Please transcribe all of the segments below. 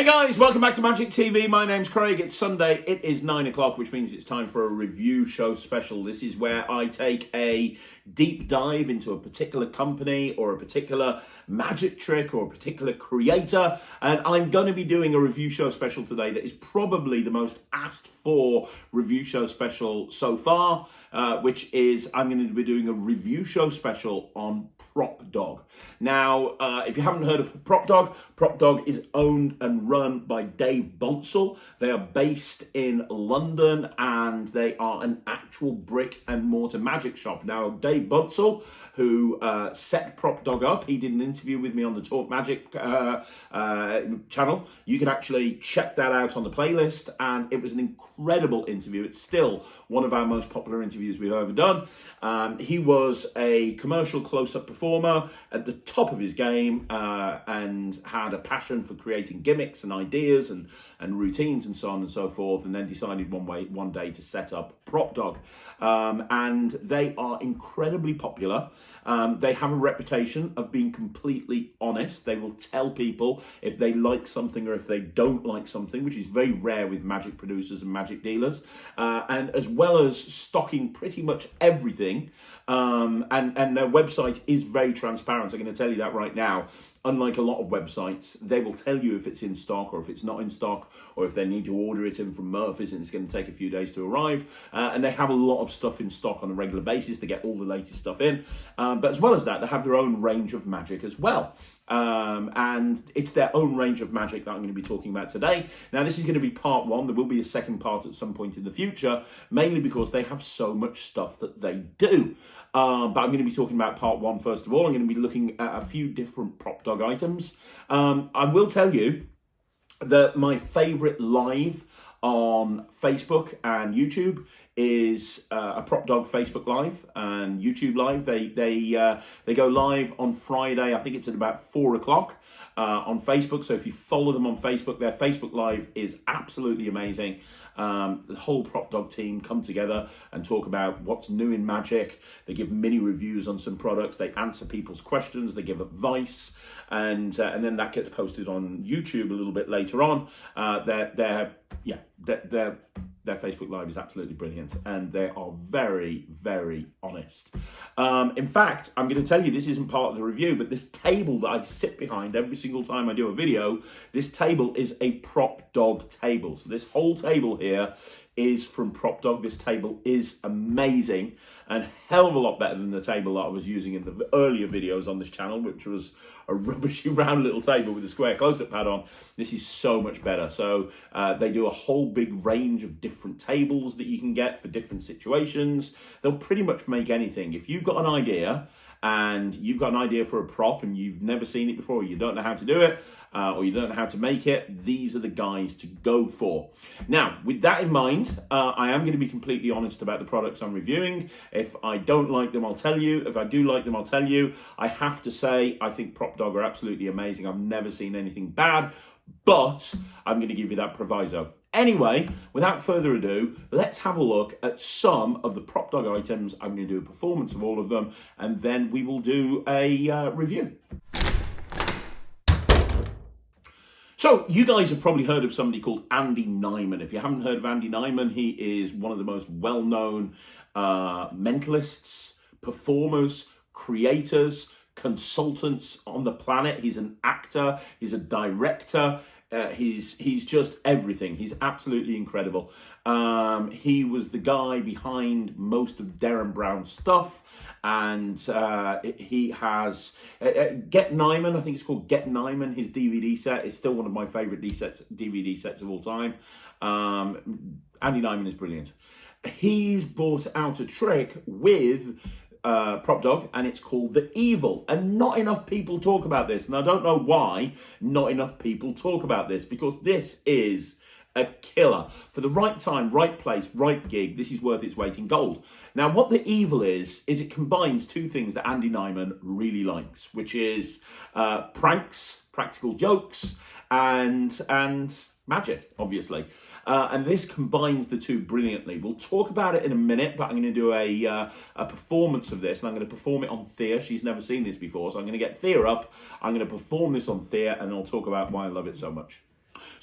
Hey guys, welcome back to Magic TV. My name's Craig. It's Sunday. It is 9 o'clock, which means it's time for a review show special. This is where I take a deep dive into a particular company or a particular magic trick or a particular creator. And I'm going to be doing a review show special today that is probably the most asked for review show special so far, which is I'm going to be doing a review show special on PropDog. Now, if you haven't heard of PropDog is owned and run by Dave Bonsall. They are based in London and they are an actual brick and mortar magic shop. Now, Dave Bonsall, who set PropDog up, he did an interview with me on the Talk Magic channel. You can actually check that out on the playlist, and it was an incredible interview. It's still one of our most popular interviews we've ever done. He was a commercial close-up performer at the top of his game and had a passion for creating gimmicks and ideas and routines and so on and so forth, and then decided one day to set up PropDog. And they are incredibly popular. They have a reputation of being completely honest. They will tell people if they like something or if they don't like something, which is very rare with magic producers and magic dealers, and as well as stocking pretty much everything. And their website is very transparent. I'm going to tell you that right now. Unlike a lot of websites, they will tell you if it's in stock or if it's not in stock, or if they need to order it in from Murphy's and it's going to take a few days to arrive. And they have a lot of stuff in stock on a regular basis to get all the latest stuff in. But as well as that, they have their own range of magic as well. And it's their own range of magic that I'm going to be talking about today. Now, this is going to be part one. There will be a second part at some point in the future, mainly because they have so much stuff that they do. But I'm going to be talking about part one first of all. I'm going to be looking at a few different PropDog items. I will tell you that my favorite live on Facebook and YouTube is a PropDog Facebook Live and YouTube Live. They go live on Friday. I think it's at about 4 o'clock on Facebook. So if you follow them on Facebook, their Facebook Live is absolutely amazing. The whole PropDog team come together and talk about what's new in magic. They give mini reviews on some products. They answer people's questions. They give advice, and then that gets posted on YouTube a little bit later on. Their Facebook Live is absolutely brilliant, and they are very, very honest. In fact, I'm going to tell you, this isn't part of the review, but this table that I sit behind every single time I do a video, this table is a PropDog table. So this whole table here is from PropDog. This table is amazing and hell of a lot better than the table that I was using in the earlier videos on this channel, which was a rubbishy round little table with a square close-up pad on. This is so much better. So they do a whole big range of different tables that you can get for different situations. They'll pretty much make anything. If you've got an idea and you've got an idea for a prop and you've never seen it before, you don't know how to do it, or you don't know how to make it, these are the guys to go for. Now, with that in mind, I am going to be completely honest about the products I'm reviewing. If I don't like them, I'll tell you. If I do like them, I'll tell you. I have to say, I think PropDog are absolutely amazing. I've never seen anything bad, but I'm going to give you that proviso. Anyway, without further ado, let's have a look at some of the PropDog items. I'm going to do a performance of all of them, and then we will do a review. So, you guys have probably heard of somebody called Andy Nyman. If you haven't heard of Andy Nyman, he is one of the most well-known mentalists, performers, creators, consultants on the planet. He's an actor, he's a director, he's just everything. He's absolutely incredible. He was the guy behind most of Darren Brown's stuff, and he has Get Nyman. I think it's called Get Nyman. His DVD set is still one of my favorite DVD sets of all time. Andy Nyman is brilliant. He's brought out a trick with PropDog, and it's called The Evil, and not enough people talk about this, and I don't know why not enough people talk about this, because this is a killer. For the right time, right place, right gig, this is worth its weight in gold. Now, what The Evil is it combines two things that Andy Nyman really likes, which is pranks, practical jokes, and magic, obviously. And this combines the two brilliantly. We'll talk about it in a minute, but I'm going to do a performance of this, and I'm going to perform it on Thea. She's never seen this before, so I'm going to get Thea up. I'm going to perform this on Thea, and I'll talk about why I love it so much.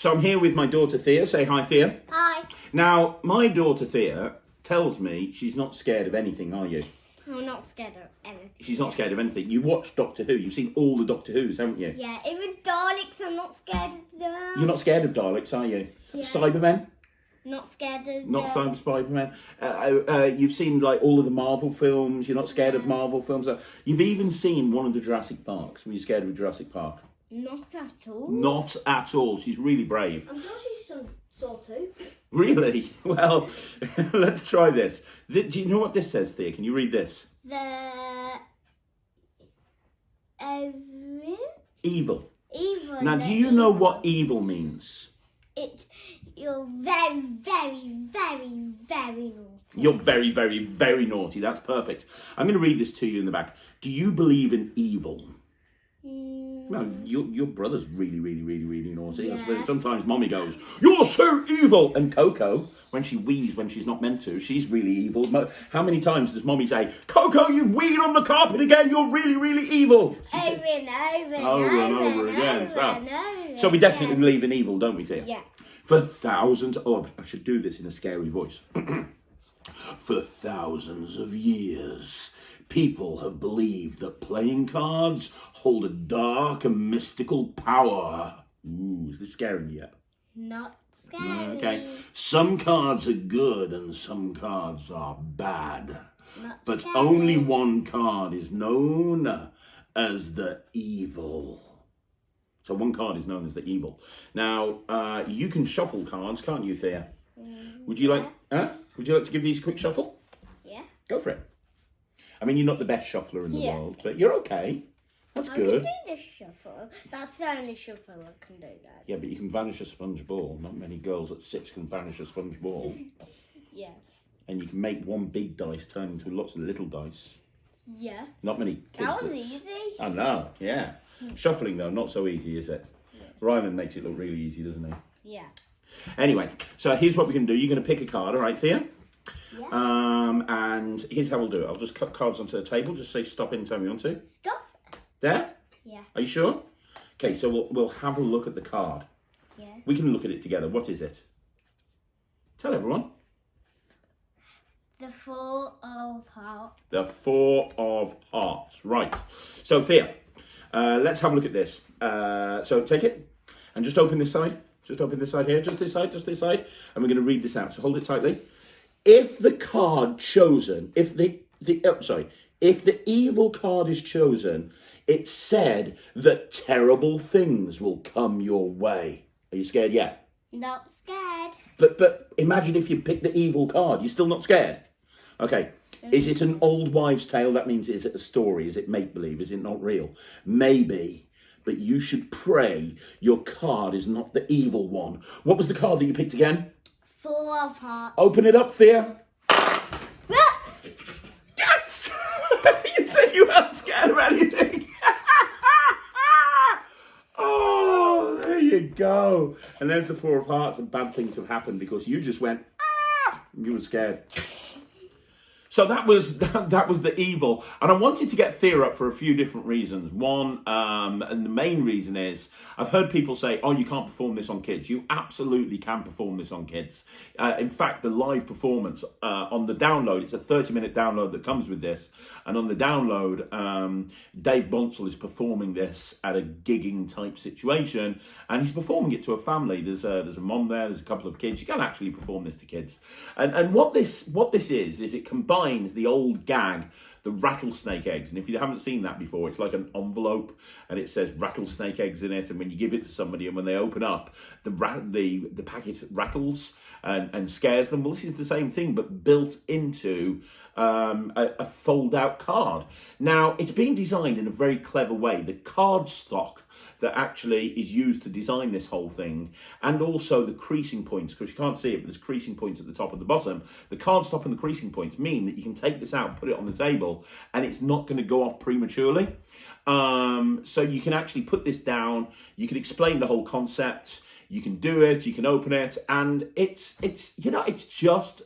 So I'm here with my daughter Thea. Say hi, Thea. Hi. Now, my daughter Thea tells me she's not scared of anything, are you? I'm not scared of anything. She's not scared of anything. You watch Doctor Who. You've seen all the Doctor Whos, haven't you? Yeah, even Daleks, I'm not scared of them. You're not scared of Daleks, are you? Yeah. Cybermen? Not scared of Not them. Spider-Man. You've seen like all of the Marvel films. You're not scared of Marvel films. You've even seen one of the Jurassic Parks. Were you scared of Jurassic Park? Not at all. Not at all. She's really brave. I'm sure she saw too. Really? Well, let's try this. Do you know what this says, Thea? Can you read this? Evil. Evil. Now, do you know what evil means? It's you're very, very, very, very naughty. You're very, very, very naughty. That's perfect. I'm going to read this to you in the back. Do you believe in evil? Well, your brother's really, really, really, really naughty. Yeah. Sometimes Mommy goes, "You're so evil!" And Coco, when she wheezes when she's not meant to, she's really evil. How many times does Mommy say, "Coco, you've weed on the carpet again. You're really, really evil." Over and over and over again. over. So we definitely believe in evil, don't we, Thea? Yeah. For thousands... Oh, I should do this in a scary voice. For thousands of years, people have believed that playing cards hold a dark and mystical power. Ooh, is this scaring you yet? Not scary. Okay. Some cards are good and some cards are bad. Not But scary. only one card is known as the evil. So one card is known as the evil. Now, you can shuffle cards, can't you, Thea? Would you like to give these a quick shuffle? Yeah. Go for it. I mean, you're not the best shuffler in the world, but you're okay. That's good. I can do this shuffle. That's the only shuffle I can do that. Yeah, but you can vanish a sponge ball. Not many girls at 6 can vanish a sponge ball. Yeah. And you can make one big dice turn into lots of little dice. Yeah. Not many kids. That was easy. I know, yeah. Shuffling, though, not so easy, is it? Yeah. Ryman makes it look really easy, doesn't he? Yeah. Anyway, so here's what we're going to do. You're going to pick a card, all right, Thea? Yeah. And here's how we'll do it. I'll just cut cards onto the table. Just say stop anytime you want to. Stop. There? Yeah. Are you sure? Okay, so we'll have a look at the card. Yeah. We can look at it together. What is it? Tell everyone. The Four of Hearts. The 4 of Hearts. Right. So, Thea, let's have a look at this. So, take it and just open this side. Just open this side here. Just this side. Just this side. And we're going to read this out. So, hold it tightly. If the card chosen, if the evil card is chosen, it's said that terrible things will come your way. Are you scared yet? Not scared. But imagine if you pick the evil card. You're still not scared? Okay. Is it an old wives' tale? That means, is it a story? Is it make-believe? Is it not real? Maybe. But you should pray your card is not the evil one. What was the card that you picked again? Four of Hearts. Open it up, Thea. Yes! You said you weren't scared of anything. Oh, there you go. And there's the 4 of Hearts, and bad things have happened because you just went, ah! And you were scared. So that was the evil, and I wanted to get Thea up for a few different reasons. One, and the main reason is, I've heard people say, "Oh, you can't perform this on kids." You absolutely can perform this on kids. In fact, the live performance on the download, it's a 30-minute download that comes with this, and on the download, Dave Bonsall is performing this at a gigging type situation, and he's performing it to a family. There's a mom there, there's a couple of kids. You can actually perform this to kids, and what this is it combines the old gag, the rattlesnake eggs. And if you haven't seen that before, it's like an envelope and it says rattlesnake eggs in it, and when you give it to somebody and when they open up, the packet rattles and scares them. Well, this is the same thing but built into a fold out card. Now, it's been designed in a very clever way. The card stock that actually is used to design this whole thing, and also the creasing points, because you can't see it, but there's creasing points at the top and the bottom. The card stop and the creasing points mean that you can take this out and put it on the table and it's not going to go off prematurely. So you can actually put this down, you can explain the whole concept, you can do it, you can open it, and it's just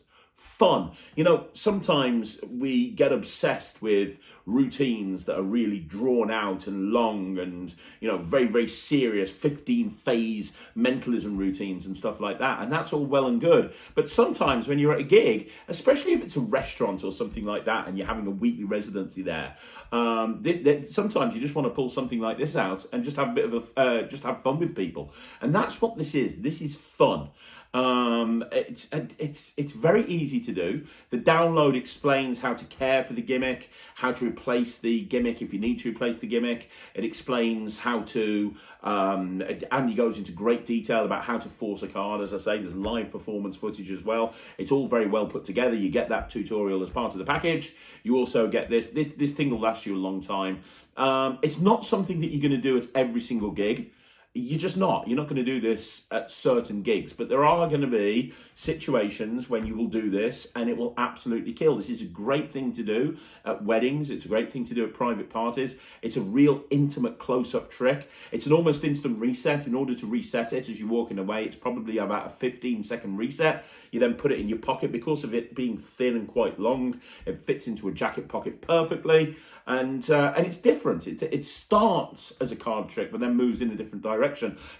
fun. You know, sometimes we get obsessed with routines that are really drawn out and long and, you know, very, very serious 15-phase mentalism routines and stuff like that. And that's all well and good. But sometimes when you're at a gig, especially if it's a restaurant or something like that and you're having a weekly residency there, sometimes you just want to pull something like this out and just have a bit of just have fun with people. And that's what this is. This is fun. It's very easy to do. The download explains how to care for the gimmick, how to replace the gimmick if you need to replace the gimmick. It explains how to, Andy goes into great detail about how to force a card. As I say, there's live performance footage as well. It's all very well put together. You get that tutorial as part of the package. You also get this thing will last you a long time. It's not something that you're going to do at every single gig. You're just not. You're not going to do this at certain gigs, but there are going to be situations when you will do this and it will absolutely kill. This is a great thing to do at weddings. It's a great thing to do at private parties. It's a real intimate close-up trick. It's an almost instant reset. In order to reset it as you're walking away, it's probably about a 15-second reset. You then put it in your pocket. Because of it being thin and quite long, it fits into a jacket pocket perfectly, and it's different. It starts as a card trick, but then moves in a different direction.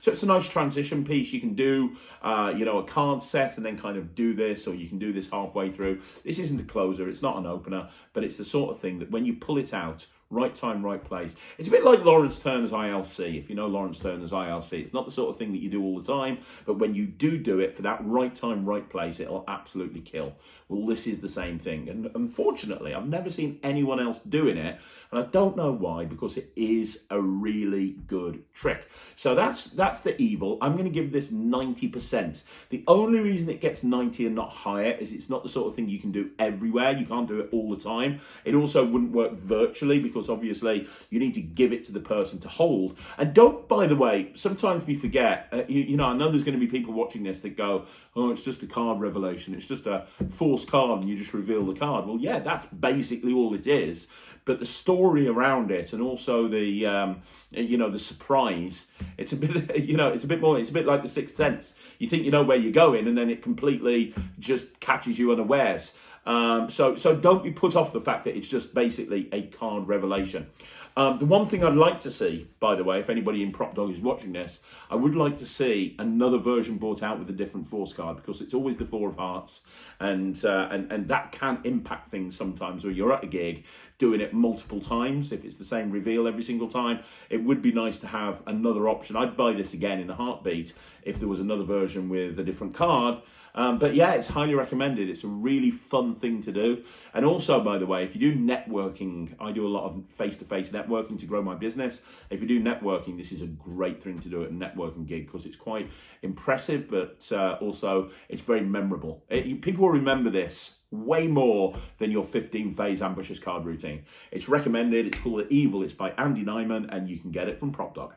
So it's a nice transition piece. You can do, a card set and then kind of do this, or you can do this halfway through. This isn't a closer, it's not an opener, but it's the sort of thing that when you pull it out, right time, right place. It's a bit like Lawrence Turner's ILC. If you know Lawrence Turner's ILC, it's not the sort of thing that you do all the time, but when you do it for that right time, right place, it'll absolutely kill. Well, this is the same thing. And unfortunately, I've never seen anyone else doing it. And I don't know why, because it is a really good trick. So that's the evil. I'm going to give this 90%. The only reason it gets 90 and not higher is it's not the sort of thing you can do everywhere. You can't do it all the time. It also wouldn't work virtually, because obviously you need to give it to the person to hold. And don't, by the way, sometimes we forget, I know there's going to be people watching this that go, oh, it's just a card revelation. It's just a forced card and you just reveal the card. Well, yeah, that's basically all it is. But the story around it, and also the, the surprise, it's a bit, it's a bit like The Sixth Sense. You think you know where you're going, and then it completely just catches you unawares. So don't be put off the fact that it's just basically a card revelation. The one thing I'd like to see, by the way, if anybody in PropDog is watching this, I would like to see another version brought out with a different force card, because it's always the Four of Hearts, and that can impact things sometimes where you're at a gig doing it multiple times. If it's the same reveal every single time, it would be nice to have another option. I'd buy this again in a heartbeat if there was another version with a different card. But yeah, it's highly recommended. It's a really fun thing to do. And also, by the way, if you do networking, I do a lot of face-to-face networking to grow my business. If you do networking, this is a great thing to do at a networking gig, because it's quite impressive, but also it's very memorable. People will remember this way more than your 15-phase ambitious card routine. It's recommended. It's called Evil. It's by Andy Nyman, and you can get it from PropDog.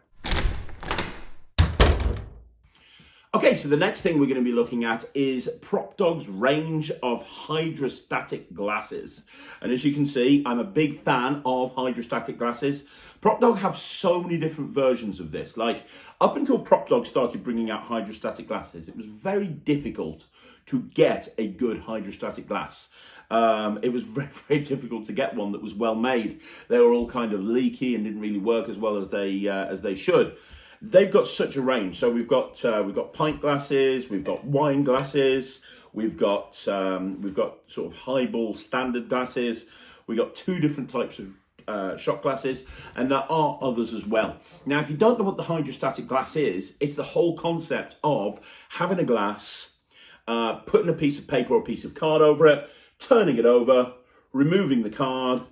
Okay, so the next thing we're going to be looking at is PropDog's range of hydrostatic glasses. And as you can see, I'm a big fan of hydrostatic glasses. PropDog have so many different versions of this. Like, up until PropDog started bringing out hydrostatic glasses, it was very difficult to get a good hydrostatic glass. It was very, very difficult to get one that was well made. They were all kind of leaky and didn't really work as well as they should. They've got such a range. So we've got pint glasses, we've got wine glasses, we've got sort of highball standard glasses. We've got two different types of shot glasses, and there are others as well. Now, if you don't know what the hydrostatic glass is, it's the whole concept of having a glass, putting a piece of paper or a piece of card over it, turning it over, removing the card,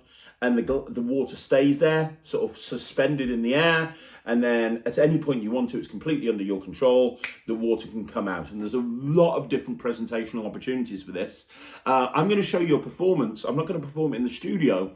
and the water stays there, sort of suspended in the air. And then at any point you want to, it's completely under your control, the water can come out. And there's a lot of different presentational opportunities for this. I'm going to show you a performance. I'm not going to perform it in the studio.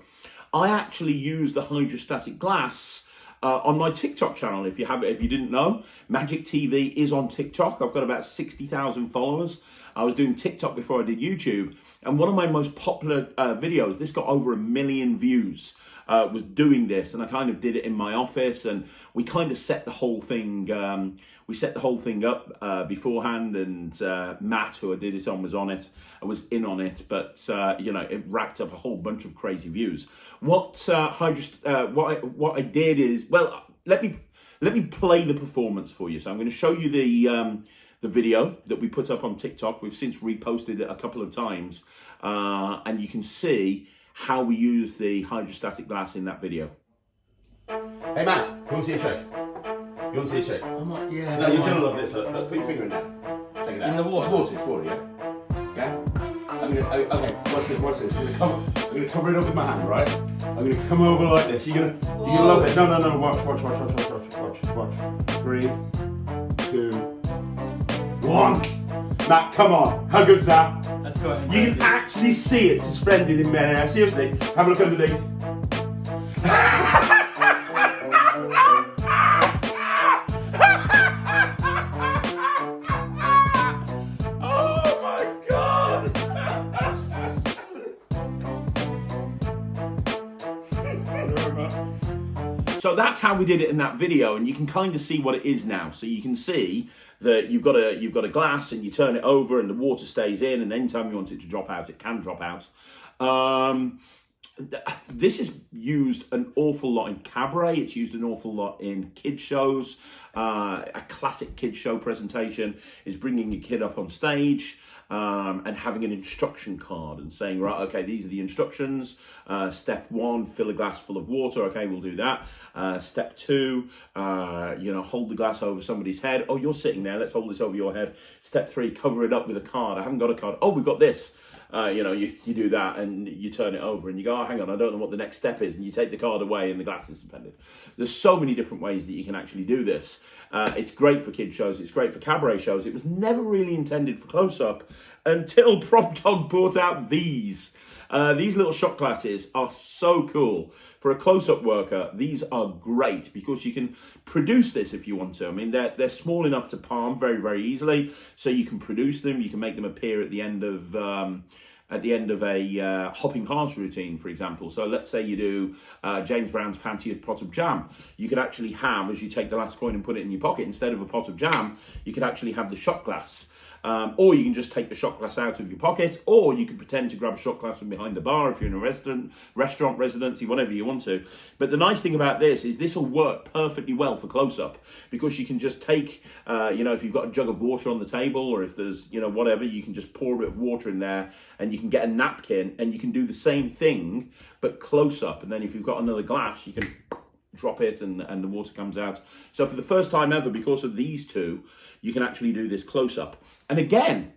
I actually use the hydrostatic glass on my TikTok channel. If you didn't know, Magic TV is on TikTok. I've got about 60,000 followers. I was doing TikTok before I did YouTube, and one of my most popular videos, this got over 1 million views, was doing this, and I kind of did it in my office, and we kind of set the whole thing. We set the whole thing up beforehand, and Matt, who I did it on, was on it. I was in on it, but you know, it racked up a whole bunch of crazy views. What I did is, well, let me play the performance for you. So I'm going to show you the video that we put up on TikTok. We've since reposted it a couple of times, and you can see how we use the hydrostatic glass in that video. Hey Matt, you want to see a trick? You want to see a trick? Yeah. No, you're gonna love this. Look, put your finger in there. Check it out. In the water? It's water, yeah? Yeah? Okay, watch this. I'm gonna cover it up with my hand, right? I'm gonna come over like this. You're gonna love it. No, watch. 3, 2, 1. Matt, come on. How good's that? That's quite You can actually see it suspended in midair. Seriously, have a look underneath. Oh my God! So that's how we did it in that video, and you can kind of see what it is now. So you can see that you've got a glass, and you turn it over, and the water stays in, and anytime you want it to drop out, it can drop out. This is used an awful lot in cabaret. It's used an awful lot in kids shows. A classic kids show presentation is bringing your kid up on stage and having an instruction card and saying, right, okay, these are the instructions. Step 1, fill a glass full of water. Okay, we'll do that. Step 2, hold the glass over somebody's head. Oh, you're sitting there. Let's hold this over your head. Step 3, cover it up with a card. I haven't got a card. Oh, we've got this. You do that and you turn it over and you go, oh, hang on, I don't know what the next step is. And you take the card away and the glass is suspended. There's so many different ways that you can actually do this. It's great for kid shows. It's great for cabaret shows. It was never really intended for close-up until PropDog brought out these. These little shot glasses are so cool. For a close-up worker, these are great because you can produce this if you want to. I mean, they're small enough to palm very, very easily, so you can produce them. You can make them appear at the end of a hopping hearts routine, for example. So let's say you do James Brown's Fanciest Pot of Jam. You could actually have, as you take the last coin and put it in your pocket, instead of a pot of jam, you could actually have the shot glass. Or you can just take the shot glass out of your pocket, or you can pretend to grab a shot glass from behind the bar if you're in a restaurant residency, whatever you want to. But the nice thing about this is this will work perfectly well for close-up because you can just take, if you've got a jug of water on the table or if there's, whatever, you can just pour a bit of water in there and you can get a napkin and you can do the same thing but close-up. And then if you've got another glass, you can drop it and the water comes out. So for the first time ever, because of these two, you can actually do this close-up. And again,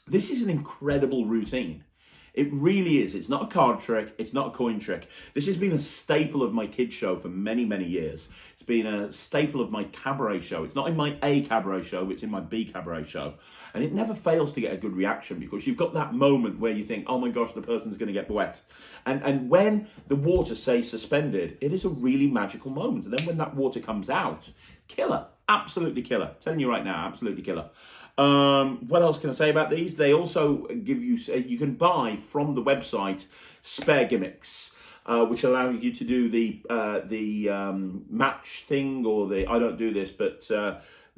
this is an incredible routine. It really is. It's not a card trick. It's not a coin trick. This has been a staple of my kids show for many, many years. It's been a staple of my cabaret show. It's not in my A cabaret show, it's in my B cabaret show. And it never fails to get a good reaction because you've got that moment where you think, oh my gosh, the person's going to get wet. And when the water stays suspended, it is a really magical moment. And then when that water comes out, killer. Absolutely killer. I'm telling you right now, absolutely killer. What else can I say about these? They also give you, you can buy from the website spare gimmicks, which allow you to do the match thing or the, I don't do this, but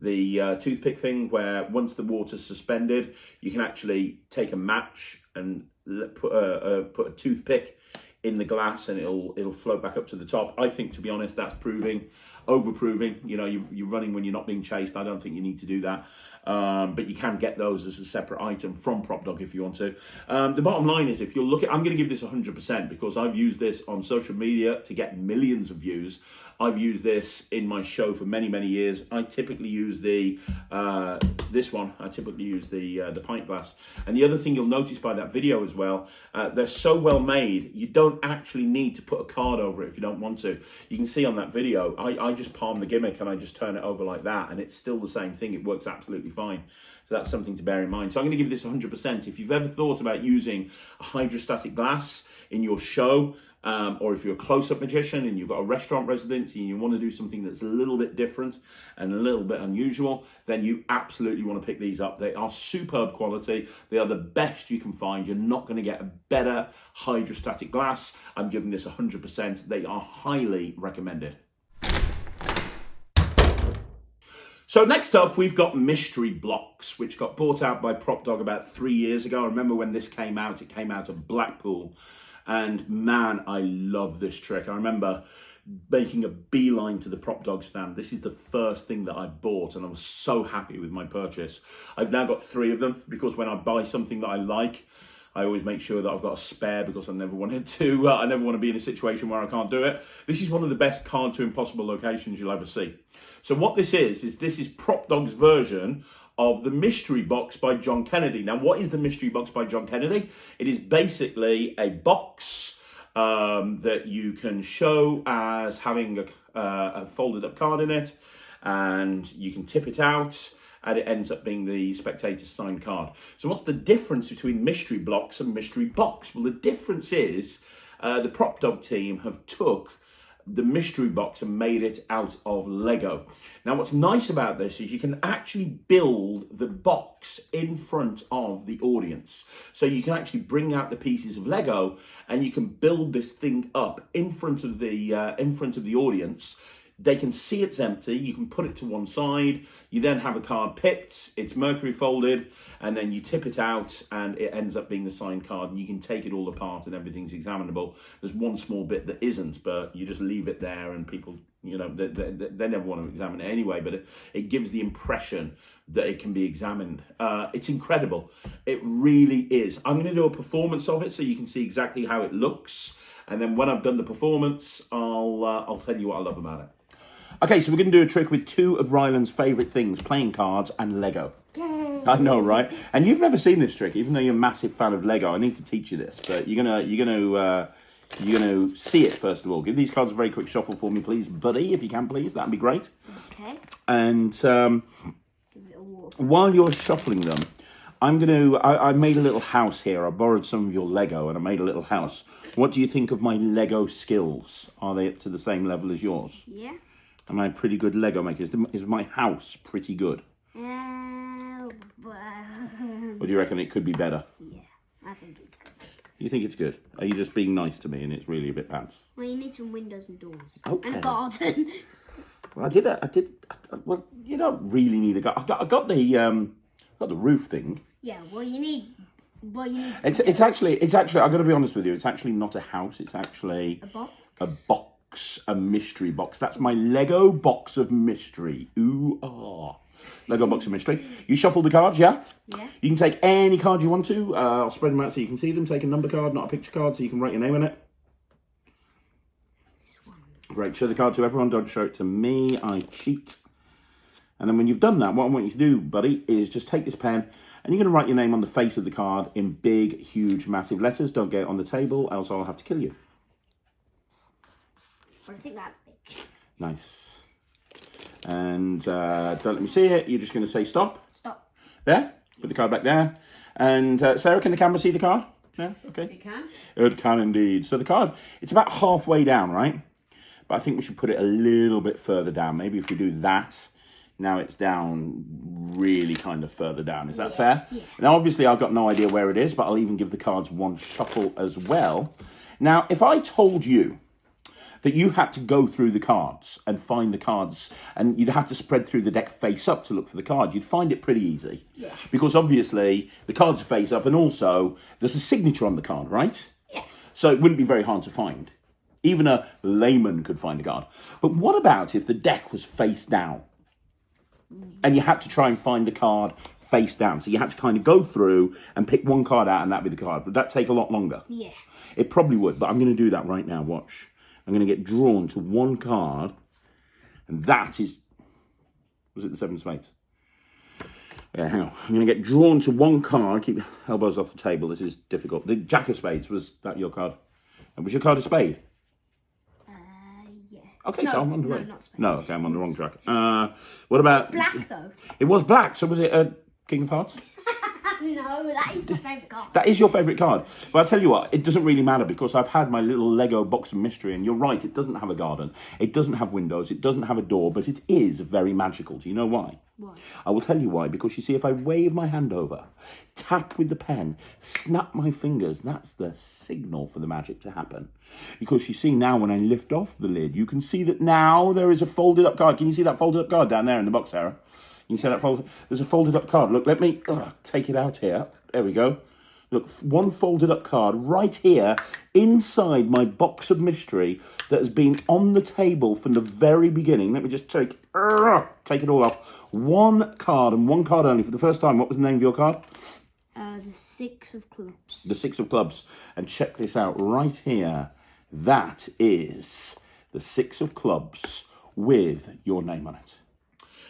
the toothpick thing where once the water's suspended, you can actually take a match and put a toothpick in the glass and it'll float back up to the top. I think, to be honest, that's overproving. You're running when you're not being chased. I don't think you need to do that. But you can get those as a separate item from PropDog if you want to. The bottom line is, if you're looking, I'm going to give this 100% because I've used this on social media to get millions of views. I've used this in my show for many, many years. I typically use this one. I typically use the pint glass. And the other thing you'll notice by that video as well, they're so well made, you don't actually need to put a card over it if you don't want to. You can see on that video, I just palm the gimmick and I just turn it over like that, and it's still the same thing. It works absolutely fine. So that's something to bear in mind. So I'm going to give this 100%. If you've ever thought about using a hydrostatic glass in your show, or if you're a close-up magician and you've got a restaurant residency and you want to do something that's a little bit different and a little bit unusual, then you absolutely want to pick these up. They are superb quality. They are the best you can find. You're not going to get a better hydrostatic glass. I'm giving this 100%. They are highly recommended. So next up, we've got mystery blocks, which got bought out by PropDog about 3 years ago. I remember when this came out, it came out of Blackpool. And man, I love this trick. I remember making a beeline to the PropDog stand. This is the first thing that I bought, and I was so happy with my purchase. I've now got 3 of them, because when I buy something that I like, I always make sure that I've got a spare, because I never want to be in a situation where I can't do it. This is one of the best card to impossible locations you'll ever see. So what this is PropDog's version of the mystery box by John Kennedy. Now, what is the mystery box by John Kennedy? It is basically a box that you can show as having a folded up card in it, and you can tip it out, and it ends up being the spectator's signed card. So what's the difference between mystery blocks and mystery box? Well, the difference is the PropDog team have took the mystery box and made it out of Lego. Now, what's nice about this is you can actually build the box in front of the audience. So you can actually bring out the pieces of Lego and you can build this thing up in front of the audience. They can see it's empty. You can put it to one side. You then have a card picked. It's mercury folded, and then you tip it out, and it ends up being the signed card. And you can take it all apart, and everything's examinable. There's one small bit that isn't, but you just leave it there, and people, you know, they never want to examine it anyway. But it gives the impression that it can be examined. It's incredible. It really is. I'm going to do a performance of it so you can see exactly how it looks. And then when I've done the performance, I'll tell you what I love about it. Okay, so we're going to do a trick with 2 of Ryland's favourite things, playing cards and Lego. Yay. I know, right? And you've never seen this trick, even though you're a massive fan of Lego. I need to teach you this, but you're gonna see it first of all. Give these cards a very quick shuffle for me, please, buddy, if you can, please. That'd be great. Okay. And while you're shuffling them, I made a little house here. I borrowed some of your Lego and I made a little house. What do you think of my Lego skills? Are they up to the same level as yours? Yeah. Am I a pretty good Lego maker? Is my house pretty good? Or do you reckon it could be better? Yeah, I think it's good. You think it's good? Are you just being nice to me and it's really a bit pants? Well, you need some windows and doors. Okay. And a garden. Well, well, you don't really need a garden. I got the roof thing. Yeah, well, you need. It's actually. I got to be honest with you. It's actually not a house. It's actually a box. A mystery box. That's my Lego box of mystery. Ooh, ah. Lego box of mystery. You shuffle the cards, yeah? Yeah. You can take any card you want to. I'll spread them out so you can see them. Take a number card, not a picture card, so you can write your name on it. This one. Great. Show the card to everyone. Don't show it to me. I cheat. And then when you've done that, what I want you to do, buddy, is just take this pen and you're going to write your name on the face of the card in big, huge, massive letters. Don't get it on the table, else I'll have to kill you. I think that's big. Nice. And don't let me see it. You're just going to say stop. Stop. There. Put the card back there. And Sarah, can the camera see the card? Yeah, okay. It can? It can indeed. So the card, it's about halfway down, right? But I think we should put it a little bit further down. Maybe if we do that, now it's down really kind of further down. Is that fair? Yeah. Now, obviously, I've got no idea where it is, but I'll even give the cards one shuffle as well. Now, if I told you that you had to go through the cards and find the cards, and you'd have to spread through the deck face up to look for the card, you'd find it pretty easy. Yeah. Because obviously the cards are face up, and also there's a signature on the card, right? Yeah. So it wouldn't be very hard to find. Even a layman could find a card. But what about if the deck was face down? And you had to try and find the card face down. So you had to kind of go through and pick one card out, and that'd be the card. Would that take a lot longer? Yeah. It probably would, but I'm going to do that right now. Watch. I'm going to get drawn to one card, and that is... Was it the 7 of spades? Yeah, hang on. I'm going to get drawn to one card. Keep your elbows off the table. This is difficult. The Jack of Spades. Was that your card? And was your card a spade? Yeah. Okay, no, so I'm on the no, right. not spade. No, okay, I'm on the wrong track. What about... Black, though. It was black, so was it a King of Hearts? No, that is my favourite card. That is your favourite card. But I'll tell you what, it doesn't really matter because I've had my little Lego box of mystery, and you're right, it doesn't have a garden, it doesn't have windows, it doesn't have a door, but it is very magical. Do you know why? Why? I will tell you why. Because you see, if I wave my hand over, tap with the pen, snap my fingers, that's the signal for the magic to happen. Because you see now, when I lift off the lid, you can see that now there is a folded up card. Can you see that folded up card down there in the box, Sarah? You can see that folded? There's a folded up card. Look, let me take it out here. There we go. Look, one folded up card right here inside my box of mystery that has been on the table from the very beginning. Let me just take it all off. One card and one card only for the first time. What was the name of your card? The 6 of clubs. The 6 of clubs. And check this out right here. That is the 6 of clubs with your name on it.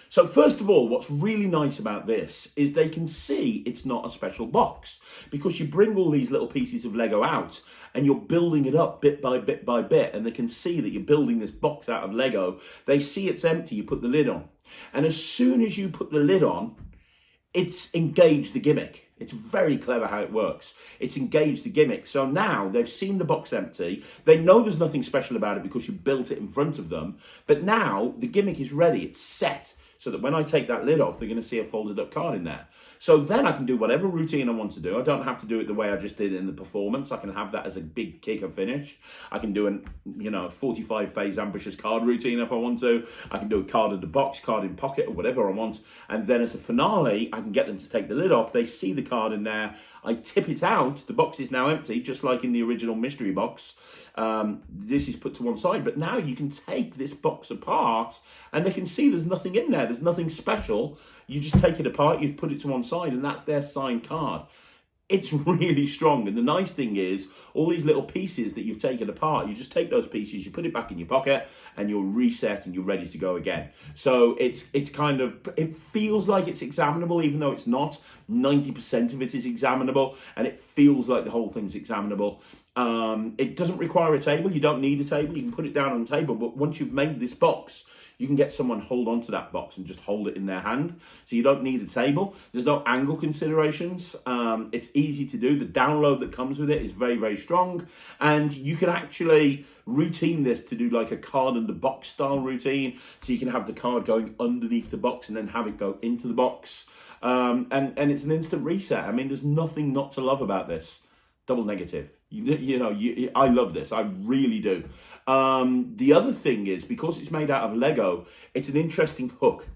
So first of all, what's really nice about this is they can see it's not a special box because you bring all these little pieces of Lego out and you're building it up bit by bit by bit, and they can see that you're building this box out of Lego. They see it's empty, you put the lid on. And as soon as you put the lid on, it's engaged the gimmick. It's very clever how it works. It's engaged the gimmick. So now they've seen the box empty. They know there's nothing special about it because you built it in front of them. But now the gimmick is ready. It's set. So that when I take that lid off, they're going to see a folded up card in there. So then I can do whatever routine I want to do. I don't have to do it the way I just did in the performance. I can have that as a big kicker finish. I can do a 45 phase ambitious card routine if I want to. I can do a card in the box, card in pocket, or whatever I want. And then as a finale, I can get them to take the lid off. They see the card in there. I tip it out. The box is now empty, just like in the original mystery box. This is put to one side, but now you can take this box apart and they can see there's nothing in there. There's nothing special. You just take it apart, you put it to one side, and that's their signed card. It's really strong. And the nice thing is, all these little pieces that you've taken apart, you just take those pieces, you put it back in your pocket, and you're reset and you're ready to go again. So it's kind of, it feels like it's examinable, even though it's not. 90% of it is examinable, and it feels like the whole thing's examinable. It doesn't require a table. You don't need a table. You can put it down on the table, but once you've made this box, you can get someone hold on to that box and just hold it in their hand. So you don't need a table. There's no angle considerations. It's easy to do. The download that comes with it is very, very strong. And you can actually routine this to do like a card in the box style routine. So you can have the card going underneath the box and then have it go into the box. And it's an instant reset. I mean, there's nothing not to love about this. Double negative. I love this. I really do. The other thing is, because it's made out of Lego, it's an interesting hook.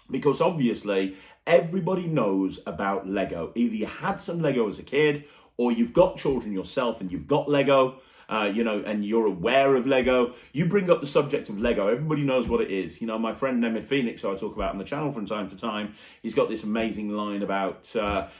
Because obviously, everybody knows about Lego. Either you had some Lego as a kid, or you've got children yourself and you've got Lego. And you're aware of Lego. You bring up the subject of Lego, everybody knows what it is. My friend Nemeth Phoenix, who I talk about on the channel from time to time, he's got this amazing line about, Lego,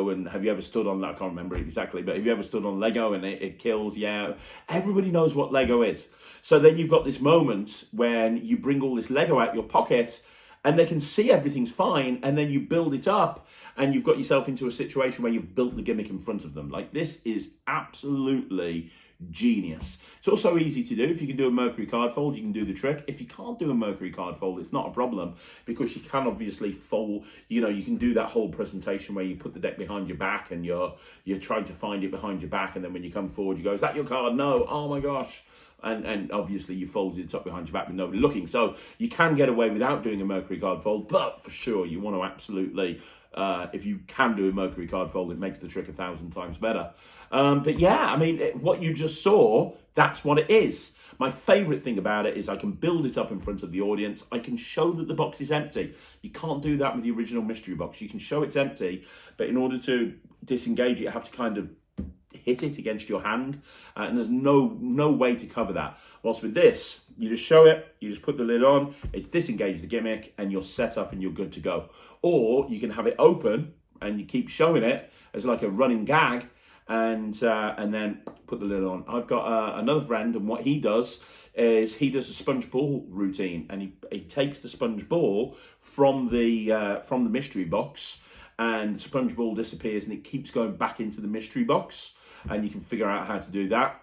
and have you ever stood on that? I can't remember exactly, but have you ever stood on Lego and it kills? Yeah, everybody knows what Lego is. So then you've got this moment when you bring all this Lego out your pocket, and they can see everything's fine, and then you build it up, and you've got yourself into a situation where you've built the gimmick in front of them. Like, this is absolutely genius. It's also easy to do. If you can do a Mercury card fold, you can do the trick. If you can't do a Mercury card fold, it's not a problem, because you can obviously fold, you can do that whole presentation where you put the deck behind your back and you're trying to find it behind your back, and then when you come forward, you go, is that your card? No. Oh my gosh. And obviously you folded it up behind your back with nobody looking. So you can get away without doing a Mercury card fold, but for sure you want to absolutely, if you can do a Mercury card fold, it makes the trick 1,000 times better. But yeah, I mean, what you just saw, that's what it is. My favourite thing about it is I can build it up in front of the audience. I can show that the box is empty. You can't do that with the original mystery box. You can show it's empty, but in order to disengage it, you have to kind of hit it against your hand, and there's no way to cover that. Whilst with this, you just show it, you just put the lid on, it's disengaged the gimmick, and you're set up and you're good to go. Or you can have it open and you keep showing it as like a running gag, and then put the lid on. I've got another friend, and what he does is he does a sponge ball routine, and he takes the sponge ball from the mystery box, and the sponge ball disappears and it keeps going back into the mystery box, and you can figure out how to do that.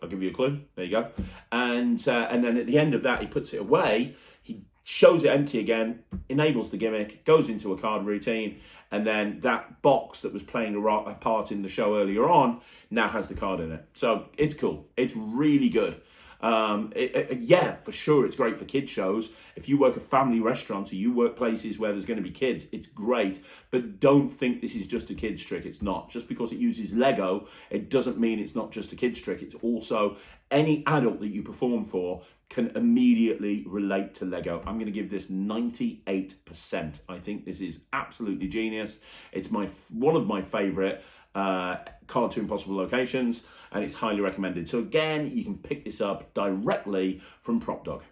I'll give you a clue. There you go. And then at the end of that, he puts it away. He shows it empty again, enables the gimmick, goes into a card routine, and then that box that was playing a part in the show earlier on now has the card in it. So it's cool. It's really good. Yeah, for sure, it's great for kids shows. If you work a family restaurant or you work places where there's going to be kids, it's great. But don't think this is just a kids trick. It's not. Just because it uses Lego, it doesn't mean it's not just a kids trick. It's also any adult that you perform for can immediately relate to Lego. I'm going to give this 98%. I think this is absolutely genius. It's one of my favorite Card to Impossible locations, and it's highly recommended. So again, you can pick this up directly from PropDog.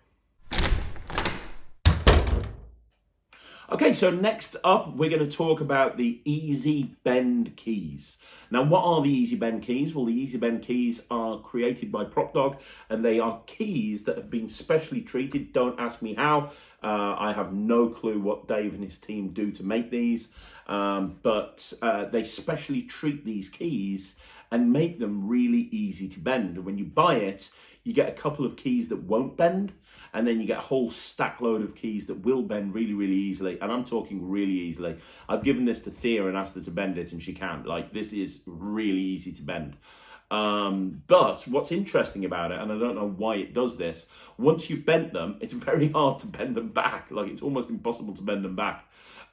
Okay, so next up, we're going to talk about the Easy Bend keys. Now, what are the Easy Bend keys? Well, the Easy Bend keys are created by PropDog, and they are keys that have been specially treated. Don't ask me how. I have no clue what Dave and his team do to make these, but they specially treat these keys and make them really easy to bend. And when you buy it, you get a couple of keys that won't bend, and then you get a whole stack load of keys that will bend really, really easily. And I'm talking really easily. I've given this to Thea and asked her to bend it, and she can't. Like, this is really easy to bend. But what's interesting about it, and I don't know why it does this, once you've bent them, it's very hard to bend them back. Like, it's almost impossible to bend them back.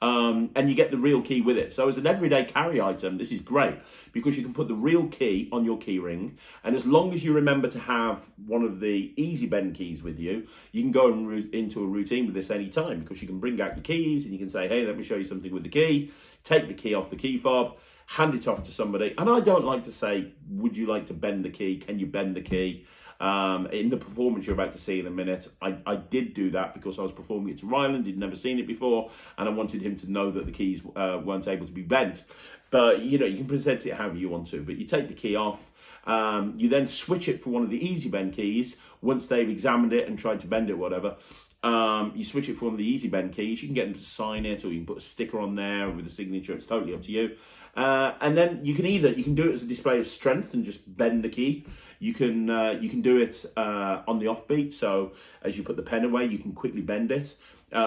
And you get the real key with it. So as an everyday carry item, this is great because you can put the real key on your key ring. And as long as you remember to have one of the Easy Bend keys with you, you can go into a routine with this anytime, because you can bring out your keys and you can say, hey, let me show you something with the key, take the key off the key fob, hand it off to somebody. And I don't like to say, would you like to bend the key? Can you bend the key? In the performance you're about to see in a minute, I did do that because I was performing it to Ryland. He'd never seen it before, and I wanted him to know that the keys weren't able to be bent. But, you know, you can present it however you want to. But you take the key off, you then switch it for one of the Easy Bend keys. Once they've examined it and tried to bend it, whatever, you switch it for one of the Easy Bend keys. You can get them to sign it, or you can put a sticker on there with a signature. It's totally up to you. And then you can do it as a display of strength and just bend the key. You can do it on the offbeat. So as you put the pen away, you can quickly bend it,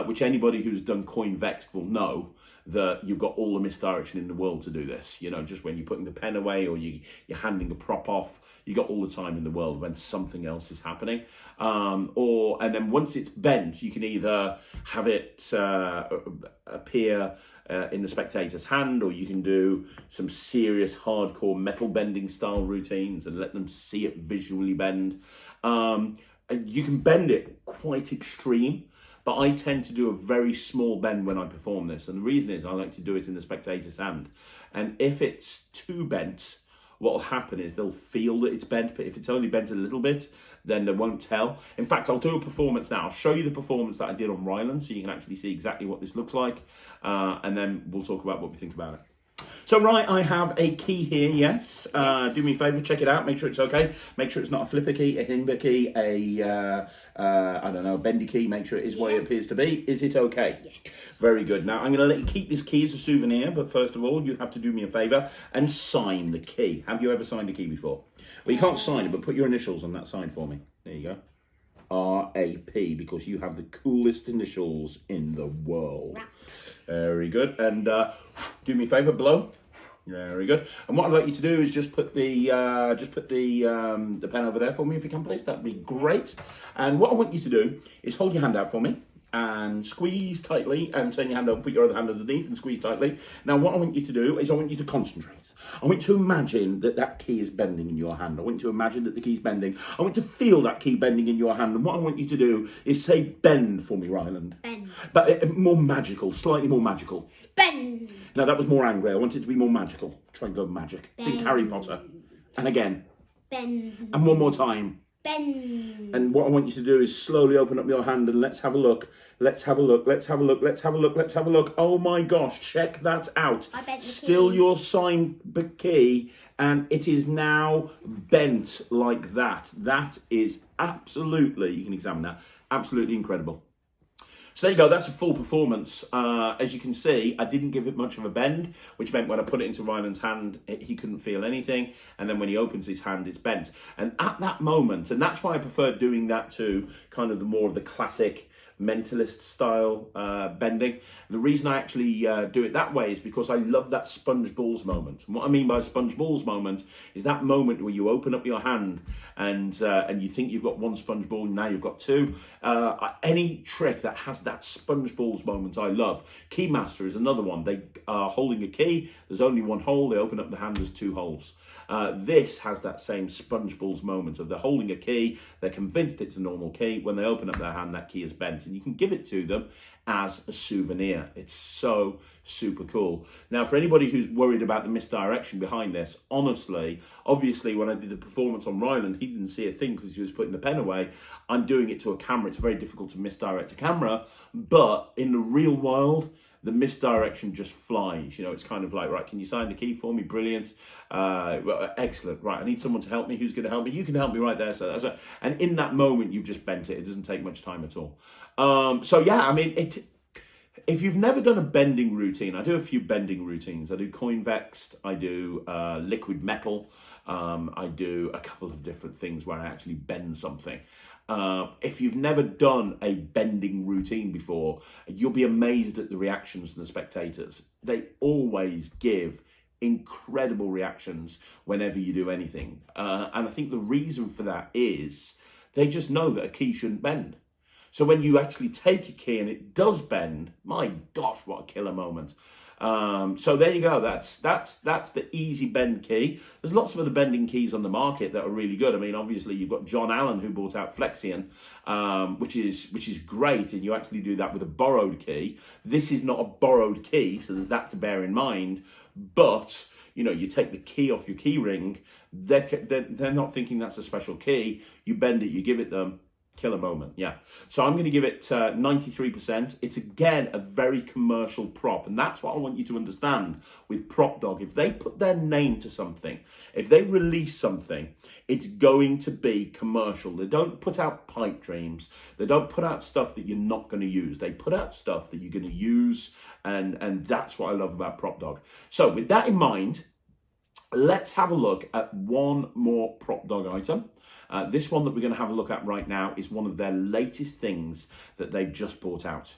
which anybody who's done coin vexed will know that you've got all the misdirection in the world to do this. You know, just when you're putting the pen away or you're handing a prop off, you got all the time in the world when something else is happening. And then once it's bent, you can either have it appear in the spectator's hand, or you can do some serious hardcore metal bending style routines and let them see it visually bend. And you can bend it quite extreme, but I tend to do a very small bend when I perform this. And the reason is I like to do it in the spectator's hand. And if it's too bent, what will happen is they'll feel that it's bent, but if it's only bent a little bit, then they won't tell. In fact, I'll do a performance now. I'll show you the performance that I did on Ryland so you can actually see exactly what this looks like, and then we'll talk about what we think about it. So, right, I have a key here, yes. Do me a favour, check it out, make sure it's okay. Make sure it's not a flipper key, a himber key, I don't know, a bendy key. Make sure it is what it appears to be. Is it okay? Yes. Very good. Now, I'm going to let you keep this key as a souvenir, but first of all, you have to do me a favour and sign the key. Have you ever signed a key before? Well, you can't sign it, but put your initials on that sign for me. There you go. R-A-P, because you have the coolest initials in the world. Very good. And do me a favour, blow. Very good. And what I'd like you to do is just put the pen over there for me, if you can, please. That'd be great. And what I want you to do is hold your hand out for me and squeeze tightly, and turn your hand up, put your other hand underneath and squeeze tightly. Now, what I want you to do is I want you to concentrate. I want you to imagine that key is bending in your hand. I want you to imagine that the key's bending. I want you to feel that key bending in your hand. And what I want you to do is say bend for me, Ryland. Bend. But more magical, slightly more magical. Bend. Now, that was more angry. I want it to be more magical. Try and go magic. Bend. Think Harry Potter. And again. Bend. And one more time. Bend. And what I want you to do is slowly open up your hand and let's have a look. Let's have a look. Let's have a look. Let's have a look. Let's have a look. Oh my gosh, check that out. I bent the Still key. Your sign key, and it is now bent like that. That is absolutely, you can examine that, absolutely incredible. So there you go, that's a full performance. As you can see, I didn't give it much of a bend, which meant when I put it into Ryland's hand, he couldn't feel anything. And then when he opens his hand, it's bent. And at that moment, and that's why I prefer doing that to kind of the more of the classic mentalist style bending. And the reason I actually do it that way is because I love that sponge balls moment. And what I mean by sponge balls moment is that moment where you open up your hand and you think you've got one sponge ball and now you've got two. Any trick that has that sponge balls moment I love. Keymaster is another one. They are holding a key, there's only one hole, they open up the hand, there's two holes. This has that same sponge balls moment of they're holding a key, they're convinced it's a normal key, when they open up their hand that key is bent, and you can give it to them as a souvenir. It's so super cool. Now for anybody who's worried about the misdirection behind this, honestly, obviously when I did the performance on Ryland, he didn't see a thing because he was putting the pen away. I'm doing it to a camera, it's very difficult to misdirect a camera, but in the real world, the misdirection just flies. You know, it's kind of like, right, can you sign the key for me? Brilliant. Well, excellent. Right, I need someone to help me. Who's going to help me? You can help me right there. So that's right. And in that moment, you've just bent it. It doesn't take much time at all. So yeah, I mean, if you've never done a bending routine, I do a few bending routines. I do convexed, I do liquid metal, I do a couple of different things where I actually bend something. If you've never done a bending routine before, you'll be amazed at the reactions from the spectators. They always give incredible reactions whenever you do anything. And I think the reason for that is they just know that a key shouldn't bend. So when you actually take a key and it does bend, my gosh, what a killer moment. So there you go. That's the easy bend key. There's lots of other bending keys on the market that are really good. I mean, obviously you've got John Allen who brought out Flexion, which is great, and you actually do that with a borrowed key. This is not a borrowed key, so there's that to bear in mind. But you know, you take the key off your key ring. They're not thinking that's a special key. You bend it, you give it them. Killer moment, yeah. So I'm going to give it 93%. It's, again, a very commercial prop. And that's what I want you to understand with PropDog. If they put their name to something, if they release something, it's going to be commercial. They don't put out pipe dreams. They don't put out stuff that you're not going to use. They put out stuff that you're going to use. And that's what I love about PropDog. So with that in mind, let's have a look at one more PropDog item. This one that we're going to have a look at right now is one of their latest things that they've just brought out.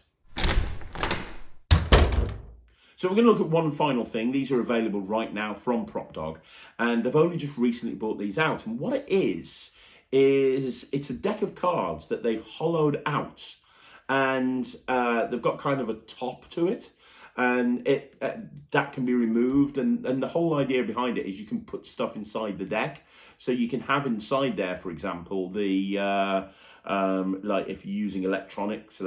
So we're going to look at one final thing. These are available right now from PropDog, and they've only just recently brought these out. And what it is it's a deck of cards that they've hollowed out, and they've got kind of a top to it. And that can be removed, and the whole idea behind it is you can put stuff inside the deck. So you can have inside there, for example, the like if you're using electronics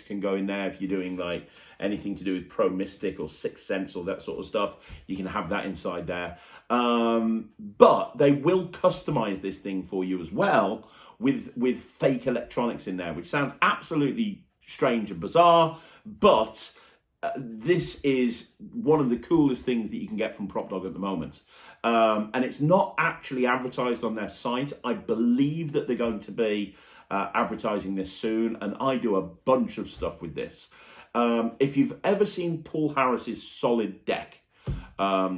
can go in there. If you're doing like anything to do with Pro Mystic or Sixth Sense or that sort of stuff, you can have that inside there. But they will customize this thing for you as well with fake electronics in there, which sounds absolutely strange and bizarre, but this is one of the coolest things that you can get from PropDog at the moment. And it's not actually advertised on their site. I believe that they're going to be advertising this soon, and I do a bunch of stuff with this. If you've ever seen Paul Harris's Solid Deck,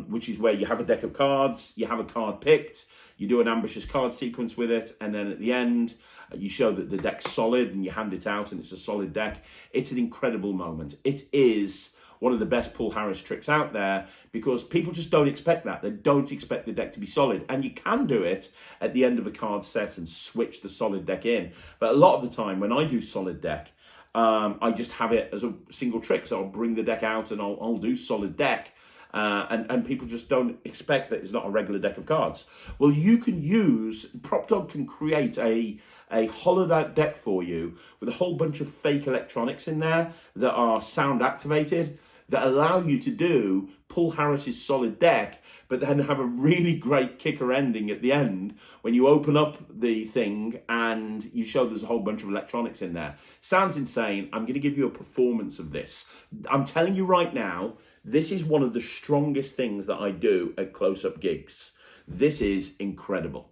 which is where you have a deck of cards, you have a card picked, you do an ambitious card sequence with it, and then at the end, you show that the deck's solid and you hand it out and it's a solid deck. It's an incredible moment. It is one of the best Paul Harris tricks out there because people just don't expect that. They don't expect the deck to be solid. And you can do it at the end of a card set and switch the solid deck in. But a lot of the time when I do solid deck, I just have it as a single trick. So I'll bring the deck out and I'll do solid deck. And people just don't expect that it's not a regular deck of cards. Well, you can use, PropDog can create a hollowed out deck for you with a whole bunch of fake electronics in there that are sound activated that allow you to do Paul Harris's solid deck, but then have a really great kicker ending at the end when you open up the thing and you show there's a whole bunch of electronics in there. Sounds insane. I'm going to give you a performance of this. I'm telling you right now, this is one of the strongest things that I do at close-up gigs. This is incredible.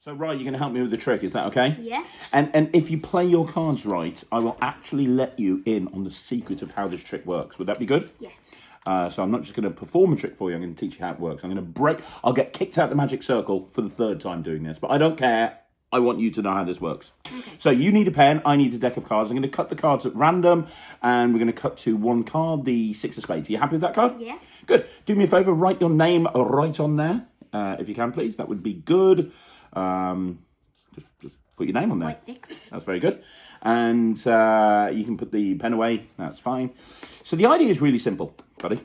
So, right, you're going to help me with the trick, is that okay? Yes. And if you play your cards right, I will actually let you in on the secret of how this trick works. Would that be good? Yes. So I'm not just going to perform a trick for you, I'm going to teach you how it works. I'm going to I'll get kicked out the magic circle for the 3rd time doing this, but I don't care. I want you to know how this works. Okay. So you need a pen, I need a deck of cards. I'm going to cut the cards at random, and we're going to cut to one card, the 6 of spades. Are you happy with that card? Yeah. Good. Do me a favour, write your name right on there, if you can, please. That would be good. Just put your name on there. Quite thick. That's very good. And you can put the pen away. That's fine. So the idea is really simple, buddy.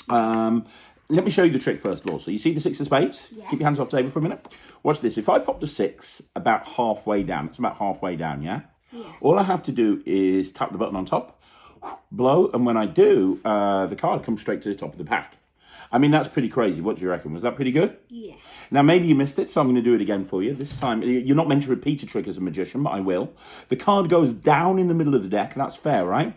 Let me show you the trick first of all. So you see the 6 of spades? Yes. Keep your hands off the table for a minute. Watch this. If I pop the 6 about halfway down, it's about halfway down, yeah? Yeah. All I have to do is tap the button on top, blow, and when I do, the card comes straight to the top of the pack. I mean, that's pretty crazy. What do you reckon? Was that pretty good? Yeah. Now, maybe you missed it, so I'm going to do it again for you. This time, you're not meant to repeat a trick as a magician, but I will. The card goes down in the middle of the deck. That's fair, right?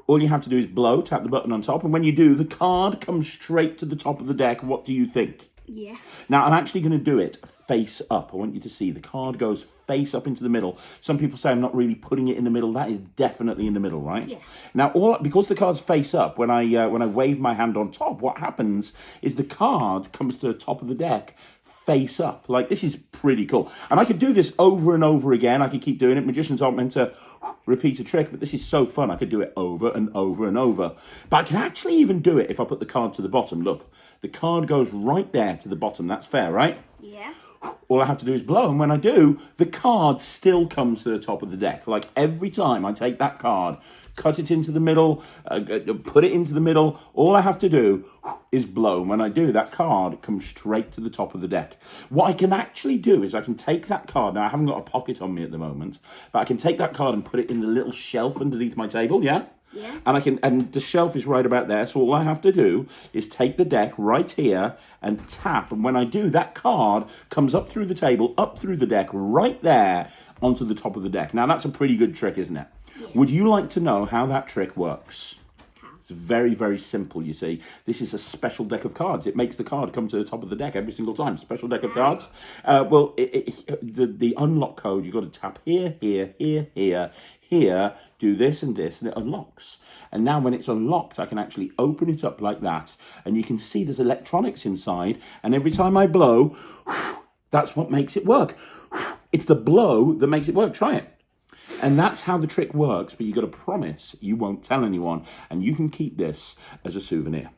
All you have to do is blow, tap the button on top, and when you do, the card comes straight to the top of the deck. What do you think? Yeah. Now, I'm actually going to do it face up. I want you to see the card goes face up into the middle. Some people say I'm not really putting it in the middle. That is definitely in the middle, right? Yeah. Now, because the card's face up, when I wave my hand on top, what happens is the card comes to the top of the deck face up. Like, this is pretty cool. And I could do this over and over again. I could keep doing it. Magicians aren't meant to repeat a trick, but this is so fun. I could do it over and over and over. But I can actually even do it if I put the card to the bottom. Look, the card goes right there to the bottom. That's fair, right? Yeah. All I have to do is blow, and when I do, the card still comes to the top of the deck. Like, every time I take that card, cut it into the middle, put it into the middle, all I have to do is blow. And when I do, that card comes straight to the top of the deck. What I can actually do is I can take that card. Now, I haven't got a pocket on me at the moment, but I can take that card and put it in the little shelf underneath my table, yeah? Yeah. And the shelf is right about there, so all I have to do is take the deck right here and tap, and when I do, that card comes up through the table, up through the deck, right there onto the top of the deck. Now, that's a pretty good trick, isn't it? Yeah. Would you like to know how that trick works? It's very, very simple, you see. This is a special deck of cards. It makes the card come to the top of the deck every single time. Special deck of cards. Well, the unlock code, you've got to tap here, here, here, here, here, do this and this, and it unlocks. And now when it's unlocked, I can actually open it up like that, and you can see there's electronics inside, and every time I blow, that's what makes it work. It's the blow that makes it work. Try it. And that's how the trick works, but you've got to promise you won't tell anyone, and you can keep this as a souvenir.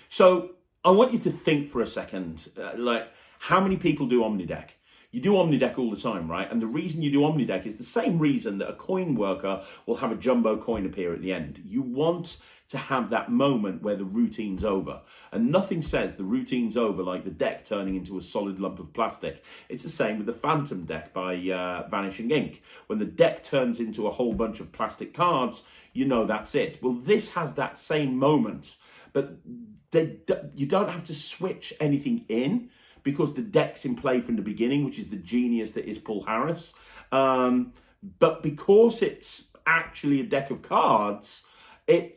So I want you to think for a second, like, how many people do Omnideck? You do Omnideck all the time, right? And the reason you do Omnideck is the same reason that a coin worker will have a jumbo coin appear at the end. You want to have that moment where the routine's over. And nothing says the routine's over like the deck turning into a solid lump of plastic. It's the same with the Phantom deck by Vanishing Ink. When the deck turns into a whole bunch of plastic cards, you know that's it. Well, this has that same moment, but you don't have to switch anything in, because the deck's in play from the beginning, which is the genius that is Paul Harris. But because it's actually a deck of cards, and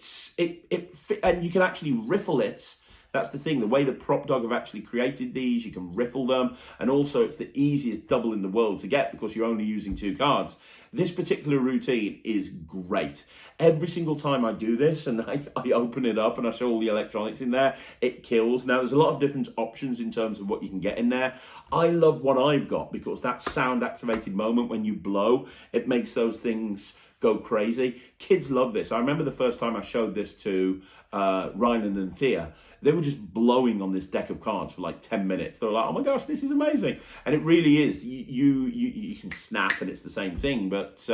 you can actually riffle it. That's the thing, the way that PropDog have actually created these, you can riffle them, and also it's the easiest double in the world to get because you're only using 2 cards. This particular routine is great. Every single time I do this and I open it up and I show all the electronics in there, it kills. Now, there's a lot of different options in terms of what you can get in there. I love what I've got because that sound-activated moment when you blow, it makes those things go crazy. Kids love this. I remember the first time I showed this to Ryland and Thea. They were just blowing on this deck of cards for like 10 minutes. They were like, oh my gosh, this is amazing. And it really is. You can snap and it's the same thing, but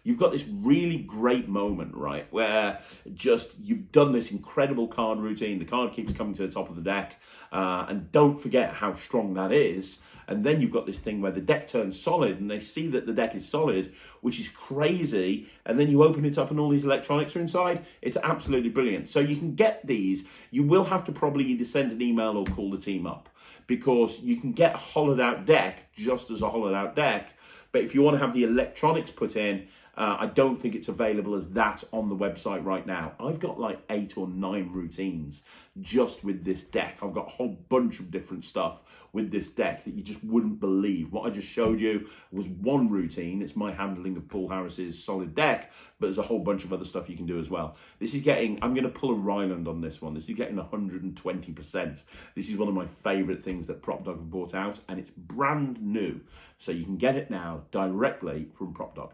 you've got this really great moment, right, where just you've done this incredible card routine. The card keeps coming to the top of the deck, and don't forget how strong that is. And then you've got this thing where the deck turns solid and they see that the deck is solid, which is crazy. And then you open it up and all these electronics are inside. It's absolutely brilliant. So you can get these. You will have to probably either send an email or call the team up, because you can get a hollowed out deck just as a hollowed out deck. But if you want to have the electronics put in, I don't think it's available as that on the website right now. I've got like 8 or 9 routines just with this deck. I've got a whole bunch of different stuff with this deck that you just wouldn't believe. What I just showed you was one routine. It's my handling of Paul Harris's solid deck, but there's a whole bunch of other stuff you can do as well. This is getting, I'm going to pull a Ryland on this one. This is getting 120%. This is one of my favorite things that PropDog have brought out, and it's brand new. So you can get it now directly from PropDog.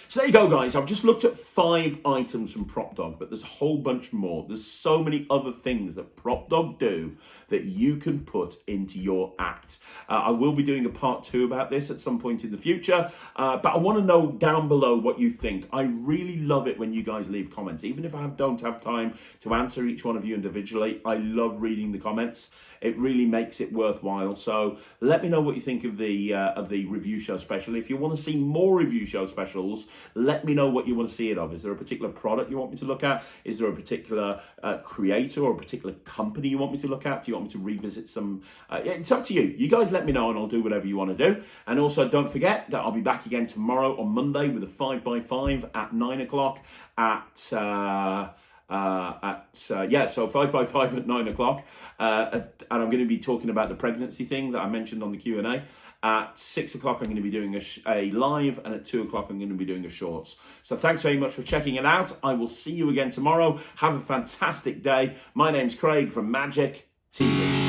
So there you go, guys. I've just looked at 5 items from PropDog, but there's a whole bunch more. There's so many other things that PropDog do that you can put into your act. I will be doing a part 2 about this at some point in the future, but I want to know down below what you think. I really love it when you guys leave comments. Even if I don't have time to answer each one of you individually, I love reading the comments. It really makes it worthwhile. So let me know what you think of the review show special. If you want to see more review show specials, let me know what you want to see it of. Is there a particular product you want me to look at? Is there a particular creator or a particular company you want me to look at? Do you want me to revisit some? It's up to you. You guys let me know and I'll do whatever you want to do. And also don't forget that I'll be back again tomorrow on Monday with a 5x5 at 9 o'clock so 5x5 at 9 o'clock, and I'm going to be talking about the pregnancy thing that I mentioned on the Q&A. At 6 o'clock, I'm going to be doing a live, and at 2 o'clock, I'm going to be doing a shorts. So thanks very much for checking it out. I will see you again tomorrow. Have a fantastic day. My name's Craig from Magic TV.